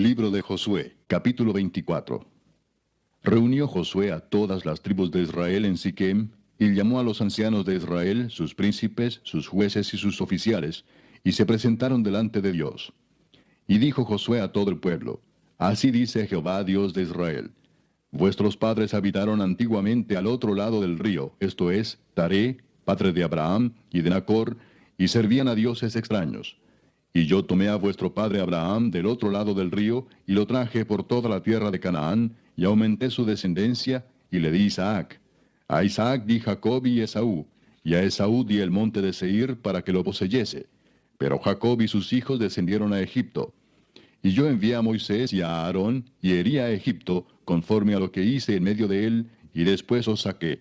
Libro de Josué, capítulo 24. Reunió Josué a todas las tribus de Israel en Siquem, y llamó a los ancianos de Israel, sus príncipes, sus jueces y sus oficiales, y se presentaron delante de Dios. Y dijo Josué a todo el pueblo: Así dice Jehová, Dios de Israel: Vuestros padres habitaron antiguamente al otro lado del río, esto es, Taré, padre de Abraham y de Nacor, y servían a dioses extraños. Y yo tomé a vuestro padre Abraham del otro lado del río, y lo traje por toda la tierra de Canaán, y aumenté su descendencia, y le di Isaac. A Isaac di Jacob y Esaú, y a Esaú di el monte de Seir para que lo poseyese. Pero Jacob y sus hijos descendieron a Egipto. Y yo envié a Moisés y a Aarón, y herí a Egipto, conforme a lo que hice en medio de él, y después os saqué.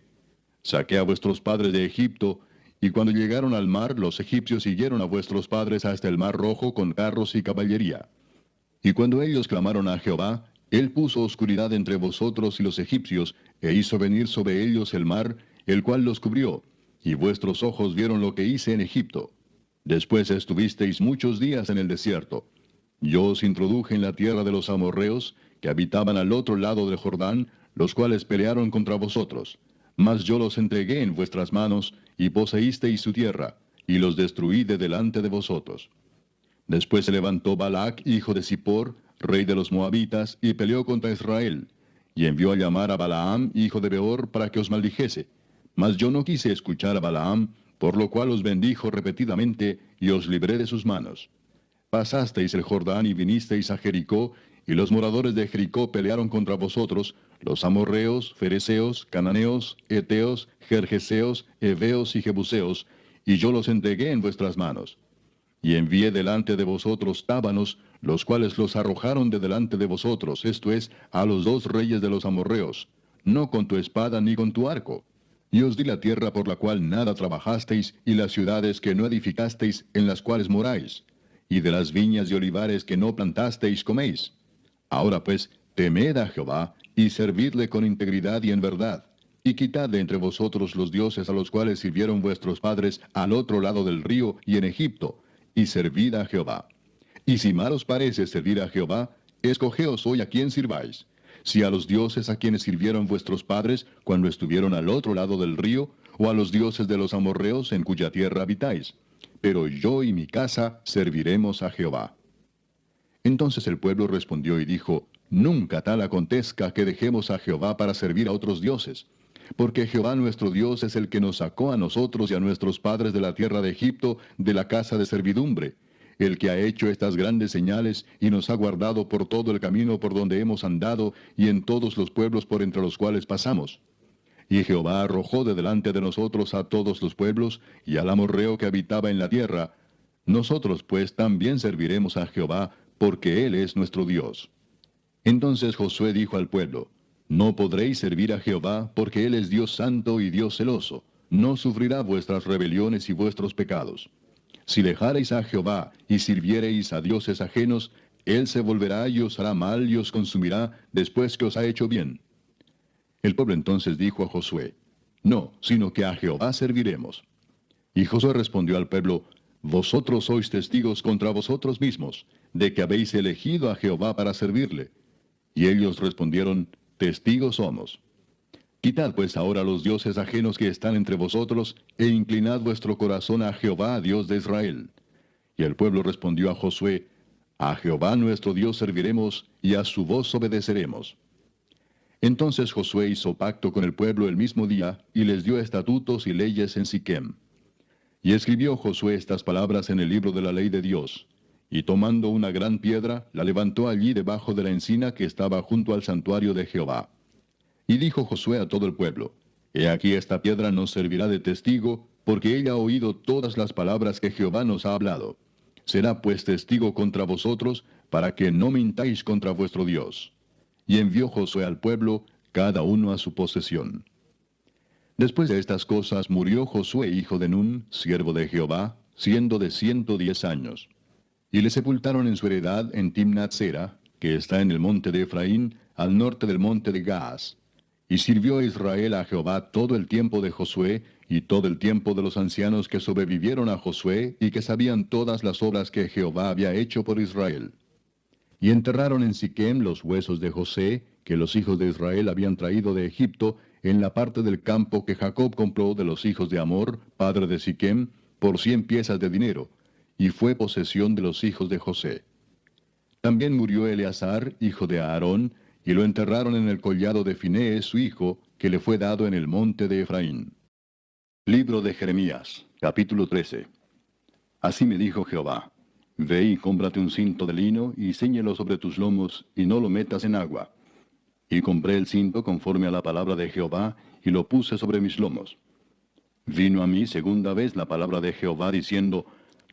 Saqué a vuestros padres de Egipto, y cuando llegaron al mar, los egipcios siguieron a vuestros padres hasta el mar Rojo con carros y caballería. Y cuando ellos clamaron a Jehová, él puso oscuridad entre vosotros y los egipcios, e hizo venir sobre ellos el mar, el cual los cubrió, y vuestros ojos vieron lo que hice en Egipto. Después estuvisteis muchos días en el desierto. Yo os introduje en la tierra de los amorreos, que habitaban al otro lado del Jordán, los cuales pelearon contra vosotros. Mas yo los entregué en vuestras manos, y poseísteis su tierra, y los destruí de delante de vosotros. Después se levantó Balac, hijo de Zippor, rey de los Moabitas, y peleó contra Israel, y envió a llamar a Balaam, hijo de Beor, para que os maldijese. Mas yo no quise escuchar a Balaam, por lo cual os bendijo repetidamente, y os libré de sus manos. Pasasteis el Jordán y vinisteis a Jericó, y los moradores de Jericó pelearon contra vosotros, los amorreos, fereceos, cananeos, eteos, gergeseos, heveos y jebuseos, y yo los entregué en vuestras manos. Y envié delante de vosotros tábanos, los cuales los arrojaron de delante de vosotros, esto es, a los dos reyes de los amorreos, no con tu espada ni con tu arco. Y os di la tierra por la cual nada trabajasteis, y las ciudades que no edificasteis, en las cuales moráis. Y de las viñas y olivares que no plantasteis coméis. Ahora pues, temed a Jehová, y servidle con integridad y en verdad, y quitad de entre vosotros los dioses a los cuales sirvieron vuestros padres al otro lado del río y en Egipto, y servid a Jehová. Y si mal os parece servir a Jehová, escogeos hoy a quién sirváis, si a los dioses a quienes sirvieron vuestros padres cuando estuvieron al otro lado del río, o a los dioses de los amorreos en cuya tierra habitáis. Pero yo y mi casa serviremos a Jehová. Entonces el pueblo respondió y dijo: Nunca tal acontezca que dejemos a Jehová para servir a otros dioses. Porque Jehová nuestro Dios es el que nos sacó a nosotros y a nuestros padres de la tierra de Egipto, de la casa de servidumbre, el que ha hecho estas grandes señales y nos ha guardado por todo el camino por donde hemos andado y en todos los pueblos por entre los cuales pasamos. Y Jehová arrojó de delante de nosotros a todos los pueblos y al amorreo que habitaba en la tierra. Nosotros pues también serviremos a Jehová, porque Él es nuestro Dios. Entonces Josué dijo al pueblo: No podréis servir a Jehová, porque Él es Dios santo y Dios celoso. No sufrirá vuestras rebeliones y vuestros pecados. Si dejareis a Jehová y sirviereis a dioses ajenos, Él se volverá y os hará mal y os consumirá después que os ha hecho bien. El pueblo entonces dijo a Josué: No, sino que a Jehová serviremos. Y Josué respondió al pueblo: Vosotros sois testigos contra vosotros mismos, de que habéis elegido a Jehová para servirle. Y ellos respondieron: Testigos somos. Quitad pues ahora los dioses ajenos que están entre vosotros, e inclinad vuestro corazón a Jehová, Dios de Israel. Y el pueblo respondió a Josué: A Jehová nuestro Dios serviremos, y a su voz obedeceremos. Entonces Josué hizo pacto con el pueblo el mismo día, y les dio estatutos y leyes en Siquem. Y escribió Josué estas palabras en el libro de la ley de Dios. Y tomando una gran piedra, la levantó allí debajo de la encina que estaba junto al santuario de Jehová. Y dijo Josué a todo el pueblo: He aquí esta piedra nos servirá de testigo, porque ella ha oído todas las palabras que Jehová nos ha hablado. Será pues testigo contra vosotros, para que no mintáis contra vuestro Dios. Y envió Josué al pueblo, cada uno a su posesión. Después de estas cosas murió Josué hijo de Nun, siervo de Jehová, siendo de 110 años. Y le sepultaron en su heredad en Timnat-Sera, que está en el monte de Efraín, al norte del monte de Gaas. Y sirvió Israel a Jehová todo el tiempo de Josué, y todo el tiempo de los ancianos que sobrevivieron a Josué, y que sabían todas las obras que Jehová había hecho por Israel. Y enterraron en Siquem los huesos de José, que los hijos de Israel habían traído de Egipto, en la parte del campo que Jacob compró de los hijos de Amor, padre de Siquem, por 100 piezas de dinero, y fue posesión de los hijos de José. También murió Eleazar, hijo de Aarón, y lo enterraron en el collado de Finees, su hijo, que le fue dado en el monte de Efraín. Libro de Jeremías, capítulo 13. Así me dijo Jehová: Ve y cómprate un cinto de lino, y cíñelo sobre tus lomos, y no lo metas en agua. Y compré el cinto conforme a la palabra de Jehová, y lo puse sobre mis lomos. Vino a mí segunda vez la palabra de Jehová, diciendo: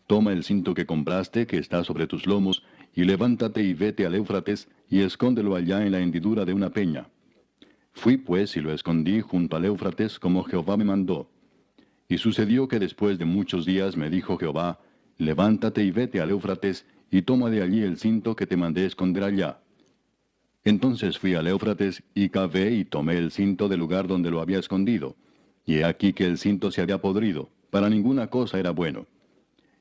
Toma el cinto que compraste, que está sobre tus lomos, y levántate y vete al Éufrates, y escóndelo allá en la hendidura de una peña. Fui pues y lo escondí junto al Éufrates, como Jehová me mandó. Y sucedió que después de muchos días me dijo Jehová: Levántate y vete al Éufrates, y toma de allí el cinto que te mandé esconder allá. Entonces fui al Éufrates, y cavé y tomé el cinto del lugar donde lo había escondido. Y he aquí que el cinto se había podrido, para ninguna cosa era bueno.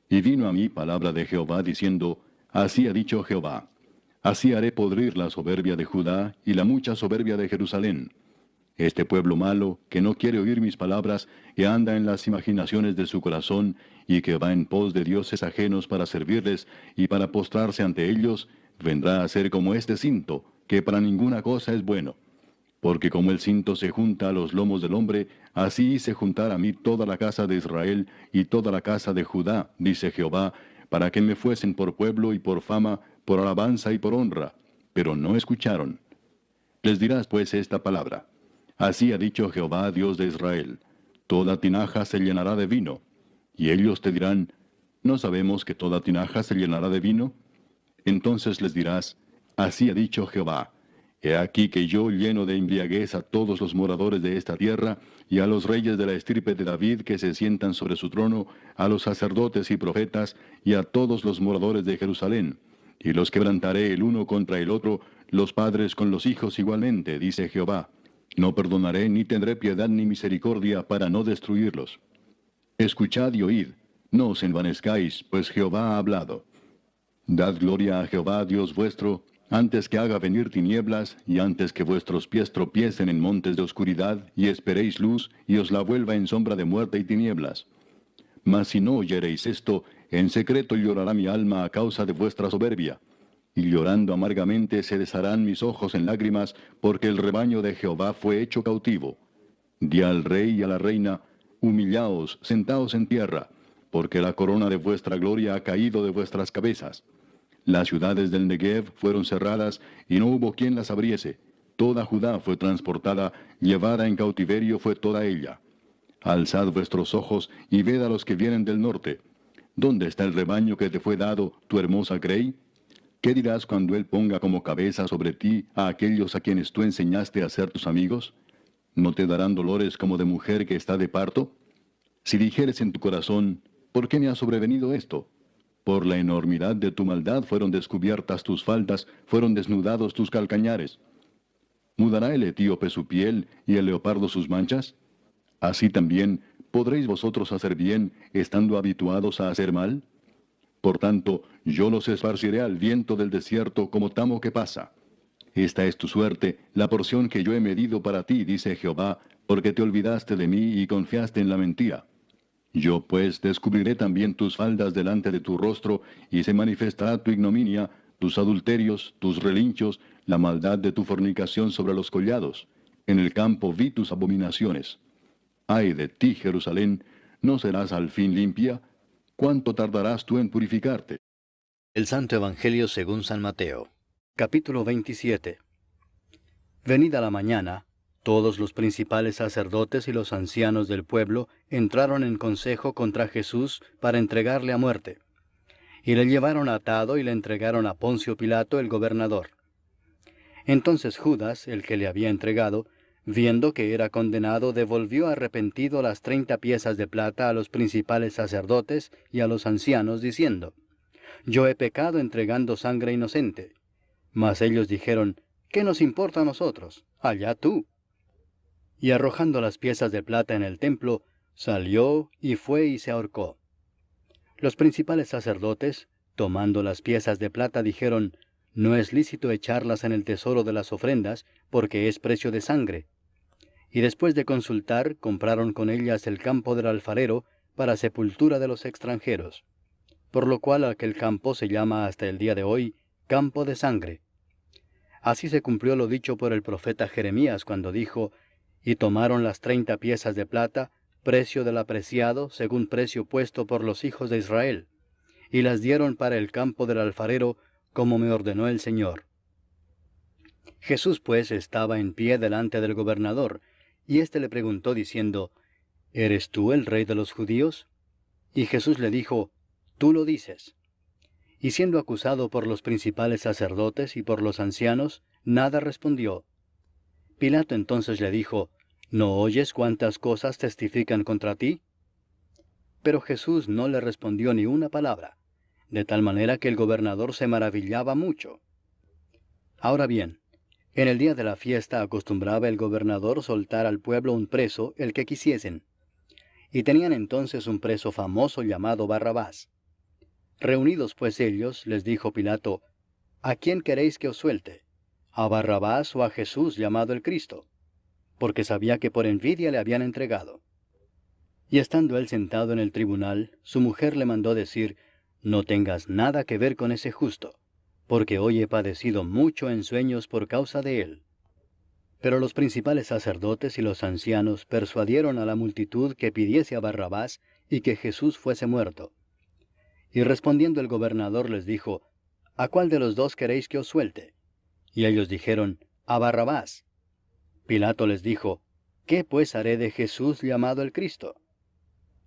Y vino a mí palabra de Jehová, diciendo: Así ha dicho Jehová: Así haré podrir la soberbia de Judá y la mucha soberbia de Jerusalén. Este pueblo malo, que no quiere oír mis palabras, que anda en las imaginaciones de su corazón, y que va en pos de dioses ajenos para servirles y para postrarse ante ellos, vendrá a ser como este cinto, que para ninguna cosa es bueno. Porque como el cinto se junta a los lomos del hombre, así hice juntar a mí toda la casa de Israel y toda la casa de Judá, dice Jehová, para que me fuesen por pueblo y por fama, por alabanza y por honra. Pero no escucharon. Les dirás pues esta palabra: Así ha dicho Jehová, Dios de Israel: Toda tinaja se llenará de vino. Y ellos te dirán: ¿No sabemos que toda tinaja se llenará de vino? Entonces les dirás: Así ha dicho Jehová: He aquí que yo lleno de embriaguez a todos los moradores de esta tierra, y a los reyes de la estirpe de David que se sientan sobre su trono, a los sacerdotes y profetas, y a todos los moradores de Jerusalén. Y los quebrantaré el uno contra el otro, los padres con los hijos igualmente, dice Jehová. No perdonaré, ni tendré piedad ni misericordia para no destruirlos. Escuchad y oíd, no os envanezcáis, pues Jehová ha hablado. Dad gloria a Jehová Dios vuestro, antes que haga venir tinieblas, y antes que vuestros pies tropiecen en montes de oscuridad, y esperéis luz, y os la vuelva en sombra de muerte y tinieblas. Mas si no oyereis esto, en secreto llorará mi alma a causa de vuestra soberbia. Y llorando amargamente se desharán mis ojos en lágrimas, porque el rebaño de Jehová fue hecho cautivo. Di al rey y a la reina: Humillaos, sentaos en tierra, porque la corona de vuestra gloria ha caído de vuestras cabezas. Las ciudades del Negev fueron cerradas, y no hubo quien las abriese. Toda Judá fue transportada, llevada en cautiverio fue toda ella. Alzad vuestros ojos, y ved a los que vienen del norte. ¿Dónde está el rebaño que te fue dado, tu hermosa Grey? ¿Qué dirás cuando él ponga como cabeza sobre ti a aquellos a quienes tú enseñaste a ser tus amigos? ¿No te darán dolores como de mujer que está de parto? Si dijeres en tu corazón: ¿por qué me ha sobrevenido esto? Por la enormidad de tu maldad fueron descubiertas tus faltas, fueron desnudados tus calcañares. ¿Mudará el etíope su piel y el leopardo sus manchas? Así también, ¿podréis vosotros hacer bien, estando habituados a hacer mal? Por tanto, yo los esparciré al viento del desierto como tamo que pasa. Esta es tu suerte, la porción que yo he medido para ti, dice Jehová, porque te olvidaste de mí y confiaste en la mentira. Yo pues descubriré también tus faldas delante de tu rostro, y se manifestará tu ignominia, tus adulterios, tus relinchos, la maldad de tu fornicación sobre los collados. En el campo vi tus abominaciones. Ay de ti, Jerusalén, ¿no serás al fin limpia? ¿Cuánto tardarás tú en purificarte? El Santo Evangelio según San Mateo. Capítulo 27. Venida la mañana, todos los principales sacerdotes y los ancianos del pueblo entraron en consejo contra Jesús para entregarle a muerte. Y le llevaron atado y le entregaron a Poncio Pilato el gobernador. Entonces Judas, el que le había entregado, viendo que era condenado, devolvió arrepentido las 30 piezas de plata a los principales sacerdotes y a los ancianos, diciendo: Yo he pecado entregando sangre inocente. Mas ellos dijeron: ¿Qué nos importa a nosotros? Allá tú. Y arrojando las piezas de plata en el templo, salió y fue y se ahorcó. Los principales sacerdotes, tomando las piezas de plata, dijeron: no es lícito echarlas en el tesoro de las ofrendas, porque es precio de sangre. Y después de consultar, compraron con ellas el campo del alfarero para sepultura de los extranjeros, por lo cual aquel campo se llama hasta el día de hoy campo de sangre. Así se cumplió lo dicho por el profeta Jeremías cuando dijo: y tomaron las 30 piezas de plata, precio del apreciado, según precio puesto por los hijos de Israel, y las dieron para el campo del alfarero, como me ordenó el Señor. Jesús pues estaba en pie delante del gobernador, y éste le preguntó diciendo: ¿Eres tú el rey de los judíos? Y Jesús le dijo: Tú lo dices. Y siendo acusado por los principales sacerdotes y por los ancianos, nada respondió. Pilato entonces le dijo: ¿No oyes cuántas cosas testifican contra ti? Pero Jesús no le respondió ni una palabra, de tal manera que el gobernador se maravillaba mucho. Ahora bien, en el día de la fiesta acostumbraba el gobernador soltar al pueblo un preso, el que quisiesen. Y tenían entonces un preso famoso llamado Barrabás. Reunidos pues ellos, les dijo Pilato: ¿A quién queréis que os suelte? ¿A Barrabás o a Jesús llamado el Cristo? Porque sabía que por envidia le habían entregado. Y estando él sentado en el tribunal, su mujer le mandó decir: No tengas nada que ver con ese justo, porque hoy he padecido mucho en sueños por causa de él. Pero los principales sacerdotes y los ancianos persuadieron a la multitud que pidiese a Barrabás y que Jesús fuese muerto. Y respondiendo el gobernador les dijo: ¿A cuál de los dos queréis que os suelte? Y ellos dijeron: A Barrabás. Pilato les dijo: ¿Qué pues haré de Jesús llamado el Cristo?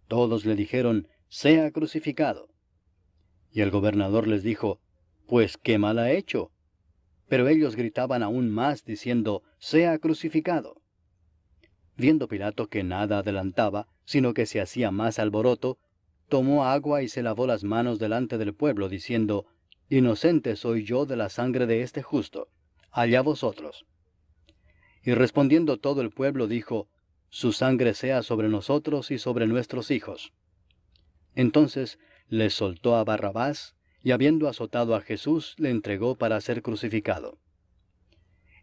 Todos le dijeron: Sea crucificado. Y el gobernador les dijo: Pues qué mal ha hecho. Pero ellos gritaban aún más, diciendo: Sea crucificado. Viendo Pilato que nada adelantaba, sino que se hacía más alboroto, tomó agua y se lavó las manos delante del pueblo, diciendo: Inocente soy yo de la sangre de este justo, allá vosotros. Y respondiendo todo el pueblo dijo: Su sangre sea sobre nosotros y sobre nuestros hijos. Entonces les soltó a Barrabás, y habiendo azotado a Jesús, le entregó para ser crucificado.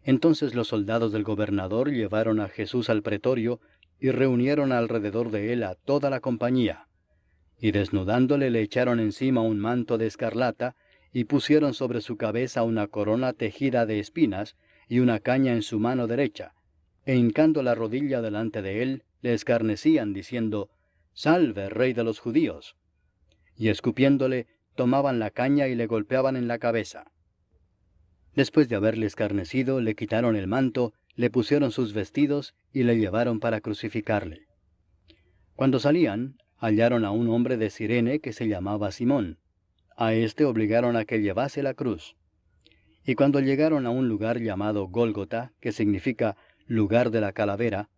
Entonces los soldados del gobernador llevaron a Jesús al pretorio, y reunieron alrededor de él a toda la compañía. Y desnudándole le echaron encima un manto de escarlata, y pusieron sobre su cabeza una corona tejida de espinas, y una caña en su mano derecha, e hincando la rodilla delante de él, le escarnecían, diciendo: Salve, Rey de los judíos. Y escupiéndole, tomaban la caña y le golpeaban en la cabeza. Después de haberle escarnecido, le quitaron el manto, le pusieron sus vestidos, y le llevaron para crucificarle. Cuando salían, hallaron a un hombre de Cirene que se llamaba Simón. A éste obligaron a que llevase la cruz. Y cuando llegaron a un lugar llamado Gólgota, que significa lugar de la calavera,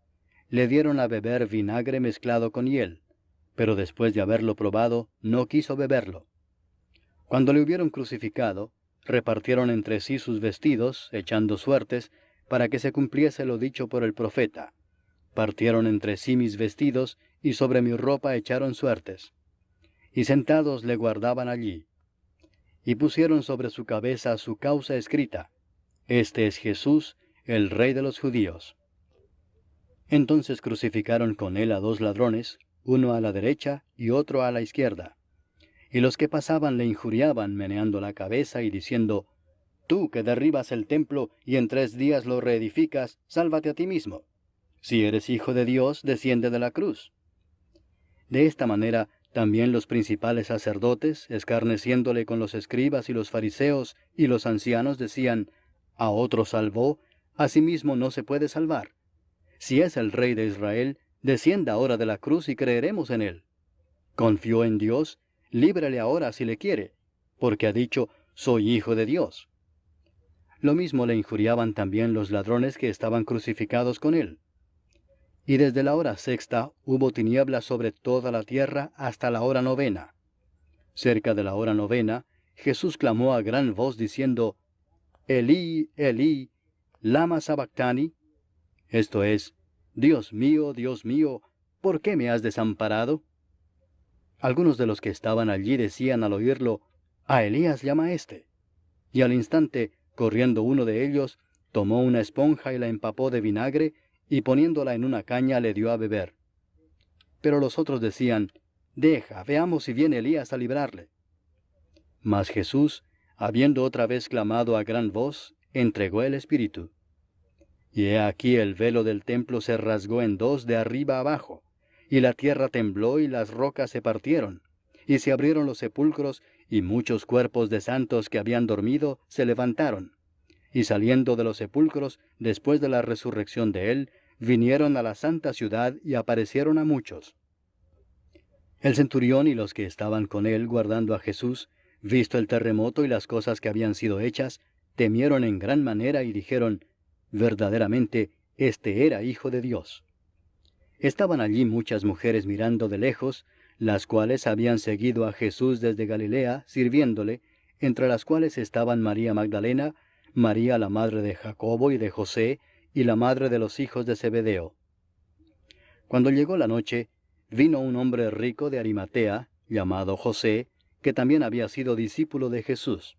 le dieron a beber vinagre mezclado con hiel, pero después de haberlo probado, no quiso beberlo. Cuando le hubieron crucificado, repartieron entre sí sus vestidos, echando suertes, para que se cumpliese lo dicho por el profeta: Partieron entre sí mis vestidos, y sobre mi ropa echaron suertes. Y sentados le guardaban allí. Y pusieron sobre su cabeza su causa escrita: Este es Jesús, el Rey de los judíos. Entonces crucificaron con él a 2 ladrones, uno a la derecha y otro a la izquierda. Y los que pasaban le injuriaban, meneando la cabeza y diciendo: Tú que derribas el templo y en 3 días lo reedificas, sálvate a ti mismo. Si eres hijo de Dios, desciende de la cruz. De esta manera, también los principales sacerdotes, escarneciéndole con los escribas y los fariseos y los ancianos, decían: A otro salvó, a sí mismo no se puede salvar. Si es el Rey de Israel, descienda ahora de la cruz y creeremos en él. Confió en Dios, líbrele ahora si le quiere, porque ha dicho: Soy hijo de Dios. Lo mismo le injuriaban también los ladrones que estaban crucificados con él. Y desde la hora 6 hubo tinieblas sobre toda la tierra hasta la hora 9. Cerca de la hora 9, Jesús clamó a gran voz diciendo: Elí, Elí, lama sabactani. Esto es: Dios mío, ¿por qué me has desamparado? Algunos de los que estaban allí decían al oírlo: A Elías llama éste. Y al instante, corriendo uno de ellos, tomó una esponja y la empapó de vinagre, y poniéndola en una caña le dio a beber. Pero los otros decían, deja, veamos si viene Elías a librarle. Mas Jesús, habiendo otra vez clamado a gran voz, entregó el Espíritu. Y he aquí el velo del templo se rasgó en dos de arriba abajo, y la tierra tembló y las rocas se partieron, y se abrieron los sepulcros, y muchos cuerpos de santos que habían dormido se levantaron. Y saliendo de los sepulcros, después de la resurrección de él, vinieron a la santa ciudad y aparecieron a muchos. El centurión y los que estaban con él guardando a Jesús, visto el terremoto y las cosas que habían sido hechas, temieron en gran manera y dijeron, verdaderamente, este era Hijo de Dios. Estaban allí muchas mujeres mirando de lejos, las cuales habían seguido a Jesús desde Galilea, sirviéndole, entre las cuales estaban María Magdalena, María la madre de Jacobo y de José, y la madre de los hijos de Zebedeo. Cuando llegó la noche, vino un hombre rico de Arimatea, llamado José, que también había sido discípulo de Jesús.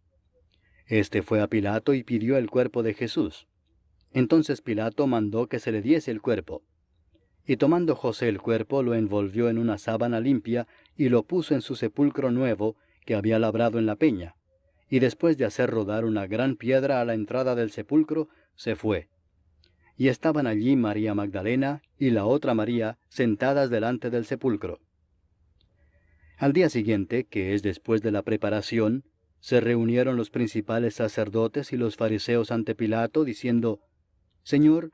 Este fue a Pilato y pidió el cuerpo de Jesús. Entonces Pilato mandó que se le diese el cuerpo. Y tomando José el cuerpo, lo envolvió en una sábana limpia, y lo puso en su sepulcro nuevo, que había labrado en la peña. Y después de hacer rodar una gran piedra a la entrada del sepulcro, se fue. Y estaban allí María Magdalena y la otra María sentadas delante del sepulcro. Al día siguiente, que es después de la preparación, se reunieron los principales sacerdotes y los fariseos ante Pilato, diciendo, Señor,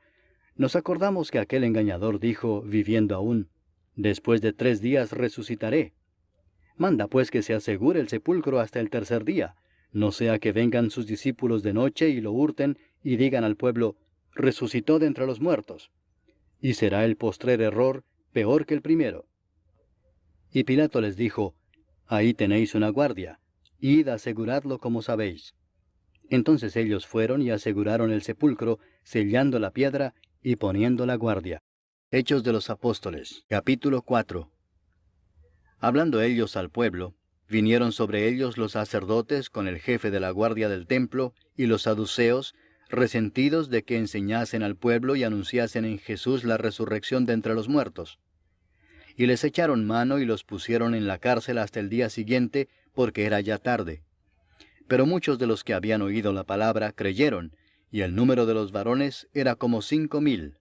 nos acordamos que aquel engañador dijo, viviendo aún, después de 3 días resucitaré. Manda pues que se asegure el sepulcro hasta el tercer día, no sea que vengan sus discípulos de noche y lo hurten y digan al pueblo, resucitó de entre los muertos. Y será el postrer error peor que el primero. Y Pilato les dijo, ahí tenéis una guardia, id a aseguradlo como sabéis. Entonces ellos fueron y aseguraron el sepulcro, sellando la piedra y poniendo la guardia. Hechos de los Apóstoles, capítulo 4. Hablando ellos al pueblo, vinieron sobre ellos los sacerdotes con el jefe de la guardia del templo y los saduceos, resentidos de que enseñasen al pueblo y anunciasen en Jesús la resurrección de entre los muertos. Y les echaron mano y los pusieron en la cárcel hasta el día siguiente, porque era ya tarde. Pero muchos de los que habían oído la palabra creyeron, y el número de los varones era como 5,000.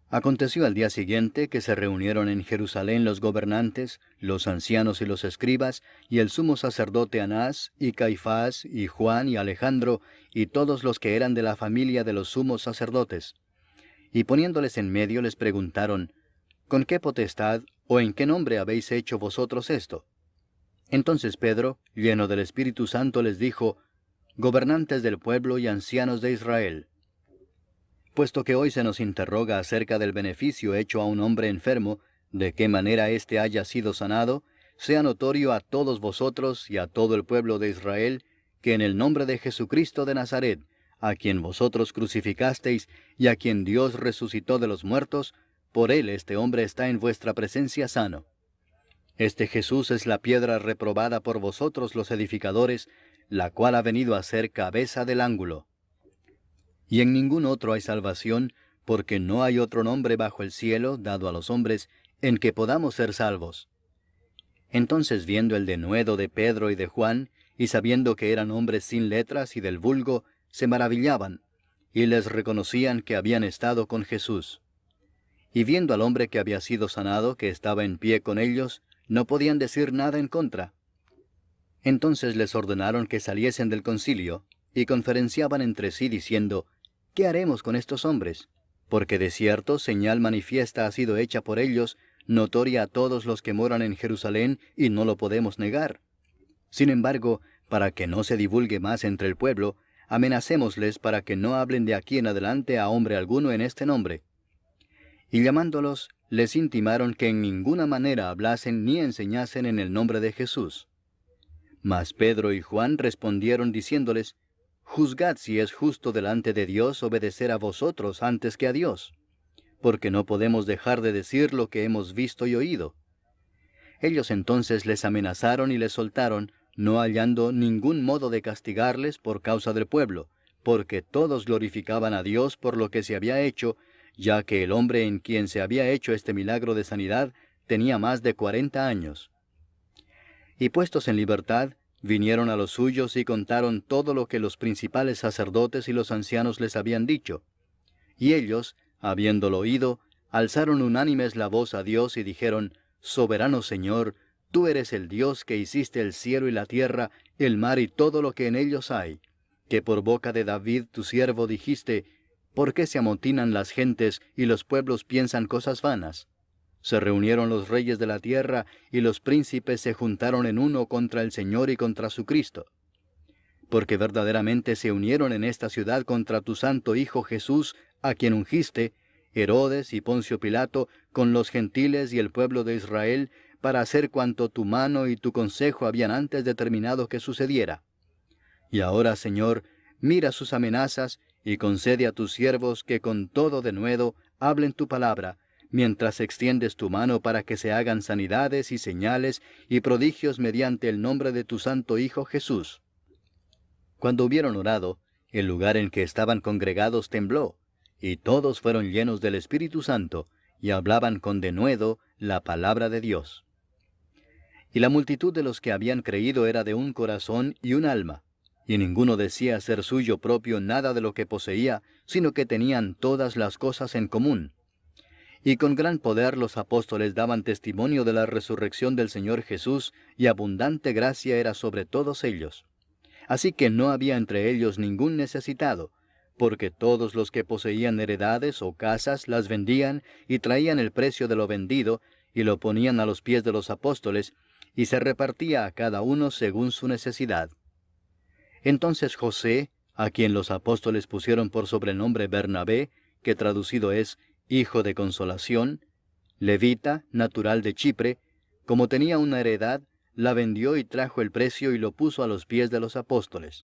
Aconteció al día siguiente que se reunieron en Jerusalén los gobernantes, los ancianos y los escribas, y el sumo sacerdote Anás, y Caifás, y Juan, y Alejandro, y todos los que eran de la familia de los sumos sacerdotes. Y poniéndoles en medio les preguntaron, ¿con qué potestad o en qué nombre habéis hecho vosotros esto? Entonces Pedro, lleno del Espíritu Santo, les dijo, gobernantes del pueblo y ancianos de Israel, puesto que hoy se nos interroga acerca del beneficio hecho a un hombre enfermo, de qué manera éste haya sido sanado, sea notorio a todos vosotros y a todo el pueblo de Israel, que en el nombre de Jesucristo de Nazaret, a quien vosotros crucificasteis y a quien Dios resucitó de los muertos, por él este hombre está en vuestra presencia sano. Este Jesús es la piedra reprobada por vosotros los edificadores, la cual ha venido a ser cabeza del ángulo. Y en ningún otro hay salvación, porque no hay otro nombre bajo el cielo dado a los hombres en que podamos ser salvos. Entonces, viendo el denuedo de Pedro y de Juan, y sabiendo que eran hombres sin letras y del vulgo, se maravillaban, y les reconocían que habían estado con Jesús. Y viendo al hombre que había sido sanado, que estaba en pie con ellos, no podían decir nada en contra. Entonces les ordenaron que saliesen del concilio, y conferenciaban entre sí diciendo, ¿qué haremos con estos hombres? Porque de cierto señal manifiesta ha sido hecha por ellos, notoria a todos los que moran en Jerusalén, y no lo podemos negar. Sin embargo, para que no se divulgue más entre el pueblo, amenacémosles para que no hablen de aquí en adelante a hombre alguno en este nombre. Y llamándolos, les intimaron que en ninguna manera hablasen ni enseñasen en el nombre de Jesús. Mas Pedro y Juan respondieron diciéndoles, juzgad si es justo delante de Dios obedecer a vosotros antes que a Dios, porque no podemos dejar de decir lo que hemos visto y oído. Ellos entonces les amenazaron y les soltaron, no hallando ningún modo de castigarles por causa del pueblo, porque todos glorificaban a Dios por lo que se había hecho, ya que el hombre en quien se había hecho este milagro de sanidad tenía más de 40 años. Y puestos en libertad, vinieron a los suyos y contaron todo lo que los principales sacerdotes y los ancianos les habían dicho. Y ellos, habiéndolo oído, alzaron unánimes la voz a Dios y dijeron: Soberano Señor, tú eres el Dios que hiciste el cielo y la tierra, el mar y todo lo que en ellos hay, que por boca de David tu siervo dijiste: ¿Por qué se amotinan las gentes y los pueblos piensan cosas vanas? Se reunieron los reyes de la tierra y los príncipes se juntaron en uno contra el Señor y contra su Cristo. Porque verdaderamente se unieron en esta ciudad contra tu santo Hijo Jesús, a quien ungiste, Herodes y Poncio Pilato, con los gentiles y el pueblo de Israel, para hacer cuanto tu mano y tu consejo habían antes determinado que sucediera. Y ahora, Señor, mira sus amenazas, y concede a tus siervos que con todo denuedo hablen tu palabra, mientras extiendes tu mano para que se hagan sanidades y señales y prodigios mediante el nombre de tu santo Hijo Jesús. Cuando hubieron orado, el lugar en que estaban congregados tembló, y todos fueron llenos del Espíritu Santo, y hablaban con denuedo la palabra de Dios. Y la multitud de los que habían creído era de un corazón y un alma, y ninguno decía ser suyo propio nada de lo que poseía, sino que tenían todas las cosas en común. Y con gran poder los apóstoles daban testimonio de la resurrección del Señor Jesús, y abundante gracia era sobre todos ellos. Así que no había entre ellos ningún necesitado, porque todos los que poseían heredades o casas las vendían y traían el precio de lo vendido, y lo ponían a los pies de los apóstoles, y se repartía a cada uno según su necesidad. Entonces José, a quien los apóstoles pusieron por sobrenombre Bernabé, que traducido es Hijo de Consolación, levita, natural de Chipre, como tenía una heredad, la vendió y trajo el precio y lo puso a los pies de los apóstoles.